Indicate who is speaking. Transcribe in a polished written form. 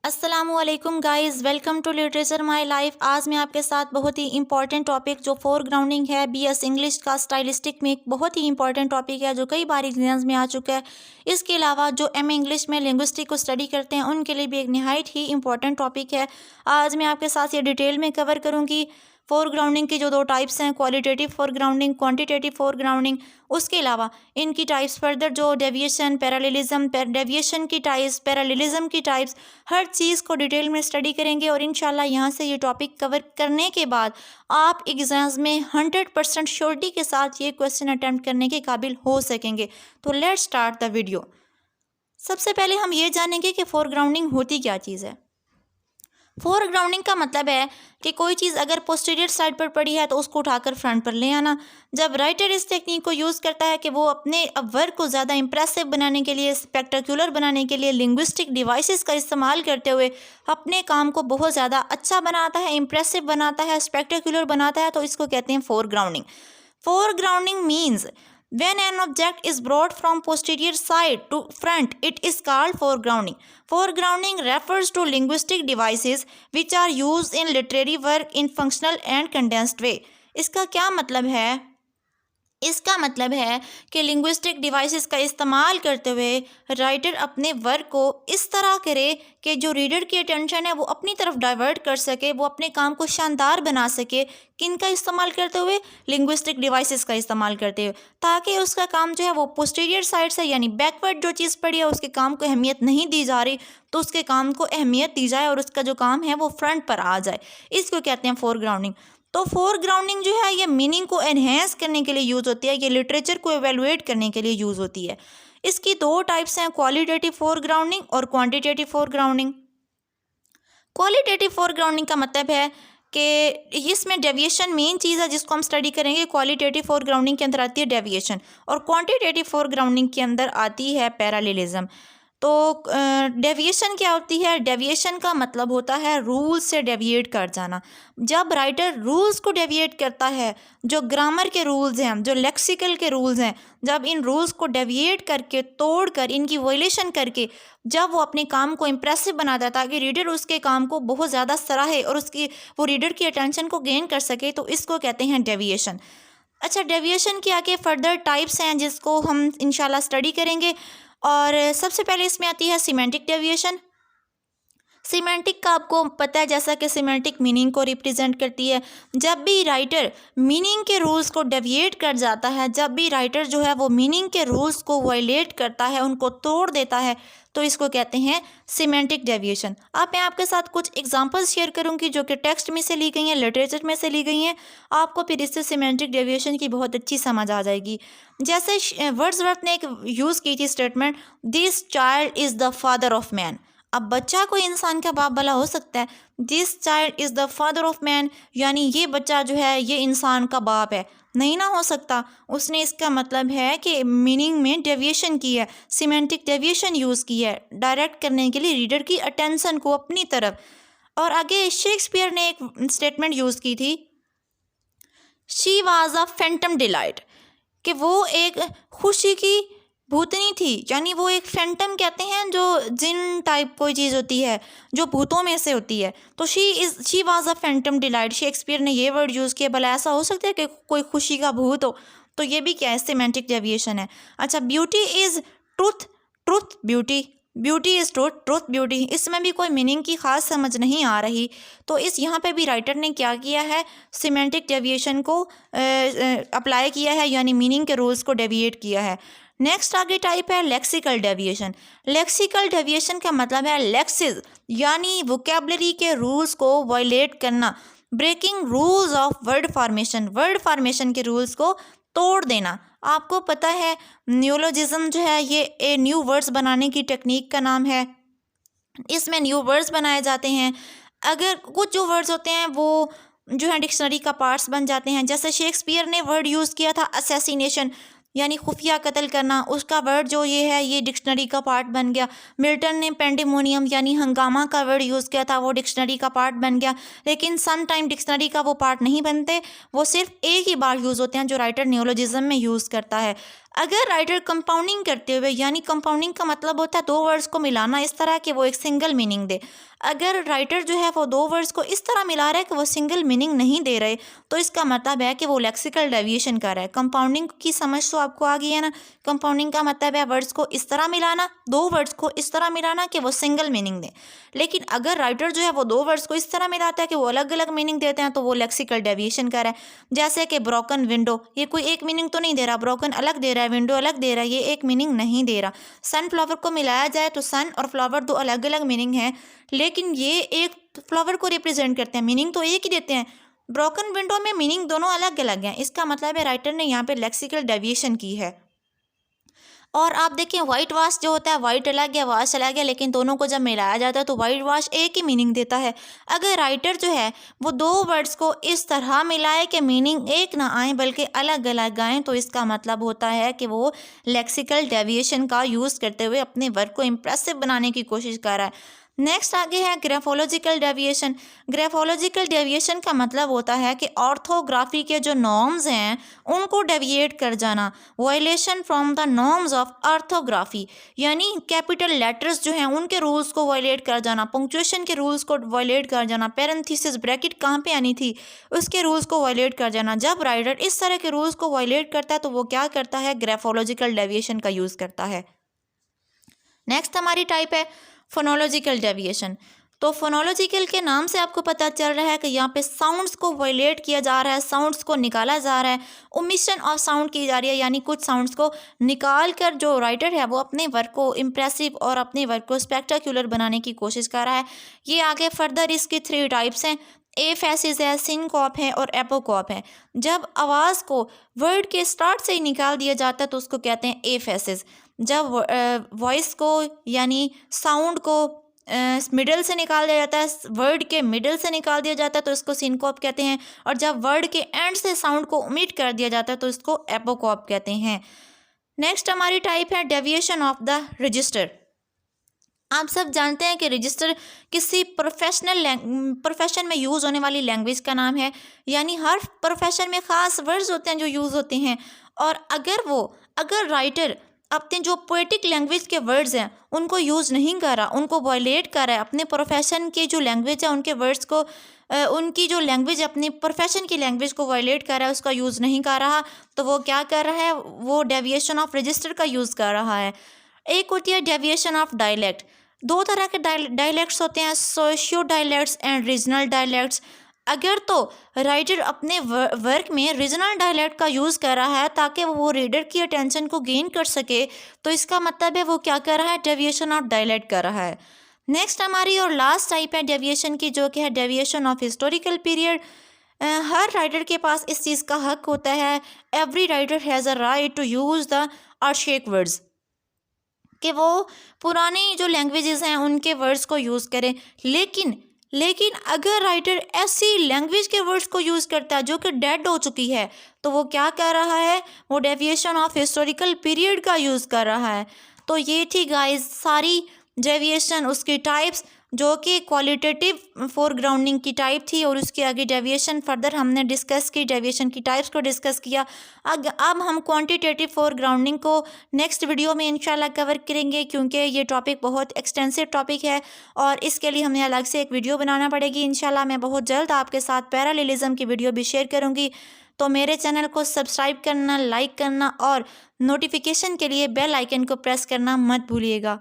Speaker 1: अस्सलामुअलैकुम guys, welcome to literature my life. आज मैं आपके साथ बहुत ही इंपॉर्टेंट टॉपिक जो फोरग्राउंडिंग है बीएस इंग्लिश का स्टाइलिस्टिक में एक बहुत ही इंपॉर्टेंट टॉपिक है जो कई बार एग्जाम्स में आ चुका है। इसके अलावा जो एम इंग्लिश में लिंग्विस्टिक को स्टडी करते हैं उनके लिए भी एक नहायत ही इंपॉर्टेंट टॉपिक है। आज मैं आपके साथ ये डिटेल में कवर करूँगी। फोरग्राउंडिंग की जो दो टाइप्स हैं, क्वालिटेटिव फोरग्राउंडिंग, क्वांटिटेटिव फोरग्राउंडिंग, उसके अलावा इनकी टाइप्स फर्दर जो डेविएशन, पैरेललिज्म, डेविएशन की टाइप्स, पैरेललिज्म की टाइप्स, हर चीज़ को डिटेल में स्टडी करेंगे और इंशाल्लाह यहाँ से ये टॉपिक कवर करने के बाद आप एग्ज़ाम्स में 100% श्योरिटी के साथ ये क्वेश्चन अटैम्प्ट करने के काबिल हो सकेंगे। तो लेट्स स्टार्ट द वीडियो। सबसे पहले हम ये जानेंगे कि फोरग्राउंडिंग होती क्या चीज़ है। फोरग्राउंडिंग का मतलब है कि कोई चीज़ अगर पोस्टीरियर साइड पर पड़ी है तो उसको उठाकर फ्रंट पर ले आना। जब राइटर इस टेक्निक को यूज़ करता है कि वो अपने वर्क को ज़्यादा इंप्रेसिव बनाने के लिए, स्पेक्टेकुलर बनाने के लिए लिंग्विस्टिक डिवाइसेस का इस्तेमाल करते हुए अपने काम को बहुत ज़्यादा अच्छा बनाता है, इंप्रेसिव बनाता है, स्पेक्टेकुलर बनाता है, तो इसको कहते हैं फोरग्राउंडिंग। Foregrounding means when an object is brought from posterior side to front, it is called foregrounding. Foregrounding refers to linguistic devices which are used in literary work in functional and condensed way. इसका क्या मतलब है? इसका मतलब है कि linguistic devices का इस्तेमाल करते हुए राइटर अपने वर्क को इस तरह करे कि जो रीडर की अटेंशन है वो अपनी तरफ डाइवर्ट कर सके, वो अपने काम को शानदार बना सके। किन का इस्तेमाल करते हुए? लिंग्विस्टिक डिवाइसेस का इस्तेमाल करते हुए, ताकि उसका काम जो है वो पोस्टीरियर साइड से यानी बैकवर्ड जो चीज़ पड़ी है उसके काम को अहमियत नहीं दी जा रही, तो उसके काम को अहमियत दी जाए और उसका जो काम है वो फ्रंट पर आ जाए। इसको कहते हैं फोरग्राउंडिंग। तो फोरग्राउंडिंग जो है ये मीनिंग को एनहेंस करने के लिए यूज़ होती है, ये लिटरेचर को एवेलुएट करने के लिए यूज़ होती है। इसकी दो टाइप्स हैं, क्वालिटेटिव फोरग्राउंडिंग और क्वांटिटेटिव फोरग्राउंडिंग। क्वालिटेटिव फोरग्राउंडिंग का मतलब है कि इसमें डेविएशन मेन चीज़ है जिसको हम स्टडी करेंगे। क्वालिटेटिव फोरग्राउंडिंग के अंदर आती है डेविएशन और क्वांटिटेटिव फोरग्राउंडिंग के अंदर आती है पैरेललिज्म। तो डेविएशन क्या होती है? डेविएशन का मतलब होता है रूल से डेविएट कर जाना। जब राइटर रूल्स को डेविएट करता है, जो ग्रामर के रूल्स हैं, जो लेक्सिकल के रूल्स हैं, जब इन रूल्स को डेविएट करके, तोड़ कर, इनकी वायलेशन करके जब वो अपने काम को इम्प्रेसिव बनाता है ताकि रीडर उसके काम को बहुत ज़्यादा सराहे और वो रीडर की अटेंशन को गेन कर सके, तो इसको कहते हैं डेविएशन। अच्छा, डेविएशन के आगे फर्दर टाइप्स हैं जिसको हम इंशाल्लाह स्टडी करेंगे। और सबसे पहले इसमें आती है सिमेंटिक डेविएशन। सिमेंटिक का आपको पता है जैसा कि सिमेंटिक मीनिंग को रिप्रेजेंट करती है। जब भी राइटर मीनिंग के रूल्स को डेविएट कर जाता है, जब भी राइटर जो है वो मीनिंग के रूल्स को वायलेट करता है, उनको तोड़ देता है, तो इसको कहते हैं सिमेंटिक डेविएशन। अब मैं आपके साथ कुछ एग्जांपल्स शेयर करूंगी जो कि टेक्स्ट में से ली गई हैं, लिटरेचर में से ली गई हैं। आपको फिर इससे सिमेंटिक डेविएशन की बहुत अच्छी समझ आ जाएगी। जैसे वर्ड्सवर्थ ने एक यूज़ की थी statement, this child is the father of man. अब बच्चा कोई इंसान का बाप भला हो सकता है? This child is the father of man, यानी ये बच्चा जो है ये इंसान का बाप है, नहीं ना हो सकता। उसने इसका मतलब है कि मीनिंग में डेविएशन की है, सिमेंटिक डेविएशन यूज़ की है डायरेक्ट करने के लिए रीडर की अटेंशन को अपनी तरफ। और आगे शेक्सपियर ने एक स्टेटमेंट यूज़ की थी, she was a Phantom delight, कि वो एक खुशी की भूतनी थी, यानी वो एक फैंटम कहते हैं जो जिन टाइप कोई चीज़ होती है जो भूतों में से होती है। तो she was a Phantom delight, Shakespeare ने ये वर्ड यूज़ किया। भला ऐसा हो सकता है कि कोई खुशी का भूत हो? तो ये भी क्या है? सिमेंटिक डेविएशन है। अच्छा, beauty is truth, truth beauty, beauty is truth, truth beauty, इसमें भी कोई मीनिंग की ख़ास समझ नहीं आ रही। तो इस यहाँ पे भी राइटर ने क्या किया है? सिमेंटिक डेविएशन को अप्लाई किया है, यानी मीनिंग के रूल्स को डेविएट किया है। नेक्स्ट आगे टाइप है लेक्सिकल डेविएशन। लेक्सिकल डेविएशन का मतलब है लेक्सिस, यानी वोकैबुलरी के रूल्स को वायलेट करना, breaking rules of word formation, word formation के रूल्स को तोड़ देना। आपको पता है न्यूलोजिज्म जो है ये न्यू वर्ड्स बनाने की टेक्निक का नाम है। इसमें न्यू वर्ड्स बनाए जाते हैं। अगर कुछ जो वर्ड्स होते हैं वो जो है डिक्शनरी का पार्ट्स बन जाते हैं। जैसे शेक्सपियर ने वर्ड यूज़ किया था असैसिनेशन, यानी खुफिया कत्ल करना, उसका वर्ड जो ये है ये डिक्शनरी का पार्ट बन गया। मिल्टन ने पेंडेमोनियम यानी हंगामा का वर्ड यूज़ किया था, वो डिक्शनरी का पार्ट बन गया। लेकिन सम टाइम डिक्शनरी का वो पार्ट नहीं बनते, वो सिर्फ एक ही बार यूज़ होते हैं जो राइटर न्यूलोजिज्म में यूज़ करता है। अगर राइटर कंपाउंडिंग करते हुए, यानी कंपाउंडिंग का मतलब होता है दो वर्ड्स को मिलाना इस तरह कि वो एक सिंगल मीनिंग दे, अगर राइटर जो है वो दो वर्ड्स को इस तरह मिला रहा है कि वो सिंगल मीनिंग नहीं दे रहे, तो इसका मतलब है कि वो लेक्सिकल डेविएशन कर रहा है। कंपाउंडिंग की समझ तो आपको आ गई है ना। कंपाउंडिंग का मतलब है वर्ड्स को इस तरह मिलाना, दो वर्ड्स को इस तरह मिलाना कि वो सिंगल मीनिंग दे। लेकिन अगर राइटर जो है वो दो वर्ड्स को इस तरह मिलाता है कि वो अलग अलग मीनिंग देते हैं, तो वो लेक्सिकल डेविएशन कर रहा है। जैसे कि ब्रोकन विंडो, ये कोई एक मीनिंग तो नहीं दे रहा, ब्रोकन अलग दे रहा है, विंडो अलग दे रहा है, ये एक मीनिंग नहीं दे रहा। सनफ्लावर को मिलाया जाए तो सन और फ्लावर दो अलग अलग मीनिंग है, लेकिन ये एक फ्लावर को रिप्रेजेंट करते हैं, मीनिंग तो एक ही देते हैं। ब्रोकन विंडो में मीनिंग दोनों अलग अलग हैं। इसका मतलब है राइटर ने यहाँ पे लेक्सिकल डेविएशन की है। और आप देखें वाइट वाश जो होता है, वाइट अलग है, वाश अलग है, लेकिन दोनों को जब मिलाया जाता है तो वाइट वाश एक ही मीनिंग देता है। अगर राइटर जो है वो दो वर्ड्स को इस तरह मिलाए कि मीनिंग एक ना आए बल्कि अलग अलग आएँ, तो इसका मतलब होता है कि वो लेक्सिकल डेविएशन का यूज़ करते हुए अपने वर्क को इम्प्रेसिव बनाने की कोशिश कर रहा है। नेक्स्ट आगे है ग्राफोलॉजिकल डेविएशन। ग्राफोलॉजिकल डेविएशन का मतलब होता है कि ऑर्थोग्राफी के जो नॉर्म्स हैं उनको डेविएट कर जाना। Violation from the norms of orthography, यानी कैपिटल लेटर्स जो हैं उनके रूल्स को वायलेट कर जाना, पंक्चुएशन के रूल्स को वायलेट कर जाना, पैरेंथेसिस ब्रैकेट कहाँ पे आनी थी उसके रूल्स को वायलेट कर जाना। जब राइटर इस तरह के रूल्स को वायलेट करता है तो वो क्या करता है, ग्राफोलॉजिकल डेविएशन का यूज़ करता है। नेक्स्ट हमारी टाइप है फोनोलॉजिकल डेविएशन। तो फोनोलॉजिकल के नाम से आपको पता चल रहा है कि यहाँ पे साउंड्स को वायलेट किया जा रहा है, साउंड्स को निकाला जा रहा है, ओमिशन ऑफ साउंड की जा रही है, यानी कुछ साउंड्स को निकाल कर जो राइटर है वो अपने वर्क को इम्प्रेसिव और अपने वर्क को स्पेक्टाकुलर बनाने की कोशिश कर रहा है। ये आगे फर्दर इसकी 3 टाइप्स हैं। एफेसिस है, सिनकॉप है और एपोकॉप है। जब आवाज़ को वर्ड के स्टार्ट से ही निकाल दिया जाता है तो उसको कहते हैं एफेसिस। जब वॉइस को यानी साउंड को मिडल से निकाल दिया जाता है, वर्ड के मिडल से निकाल दिया जाता है तो इसको सिनकॉप कहते हैं। और जब वर्ड के एंड से साउंड को ओमिट कर दिया जाता है तो इसको एपोकॉप कहते हैं। नेक्स्ट हमारी टाइप है डेविएशन ऑफ द रजिस्टर। आप सब जानते हैं कि रजिस्टर किसी प्रोफेशन में यूज़ होने वाली लैंग्वेज का नाम है, यानी हर प्रोफेशन में ख़ास वर्ड्स होते हैं जो यूज़ होते हैं। और अगर राइटर अपने जो पोएटिक लैंग्वेज के वर्ड्स हैं उनको यूज़ नहीं कर रहा, उनको वायलेट कर रहा है, अपने प्रोफेशन की जो लैंग्वेज है उनके वर्ड्स को उनकी जो लैंग्वेज अपनी प्रोफेशन की लैंग्वेज को वायलेट कर रहा है, उसका यूज़ नहीं कर रहा, तो वो क्या कर रहा है, वो डेविएशन ऑफ रजिस्टर का यूज़ कर रहा है। एक होती है डेविएशन ऑफ डायलैक्ट। दो तरह के डायलैक्ट्स होते हैं, socio dialects and regional dialects. अगर तो राइटर अपने वर्क में रीजनल डायलैक्ट का यूज़ कर रहा है ताकि वो रीडर की अटेंशन को गेन कर सके, तो इसका मतलब है वो क्या कर रहा है, डेविएशन ऑफ डायलैक्ट कर रहा है। नेक्स्ट हमारी और लास्ट टाइप है डेविएशन की, जो कि है डेविएशन ऑफ हिस्टोरिकल पीरियड। हर राइटर के पास इस चीज़ का हक होता है, every writer has a right to use the archaic words, कि वो पुरानी जो लैंग्वेजेस हैं उनके वर्ड्स को यूज़ करें। लेकिन अगर राइटर ऐसी लैंग्वेज के वर्ड्स को यूज़ करता है जो कि डेड हो चुकी है, तो वो क्या कर रहा है, वो डेविएशन ऑफ हिस्टोरिकल पीरियड का यूज़ कर रहा है। तो ये थी गाइस सारी डेविएशन, उसकी टाइप्स, जो कि क्वालिटेटिव फोरग्राउंडिंग की टाइप थी, और उसके आगे डेविएशन फर्दर हमने डिस्कस की, डेविएशन की टाइप्स को डिस्कस किया। अब हम क्वांटिटेटिव फोरग्राउंडिंग को नेक्स्ट वीडियो में इंशाल्लाह कवर करेंगे, क्योंकि ये टॉपिक बहुत एक्सटेंसिव टॉपिक है और इसके लिए हमें अलग से एक वीडियो बनाना पड़ेगी। इंशाल्लाह मैं बहुत जल्द आपके साथ पैरालेलिज्म की वीडियो भी शेयर करूँगी। तो मेरे चैनल को सब्सक्राइब करना, लाइक करना और नोटिफिकेशन के लिए बेल आइकन को प्रेस करना मत भूलिएगा।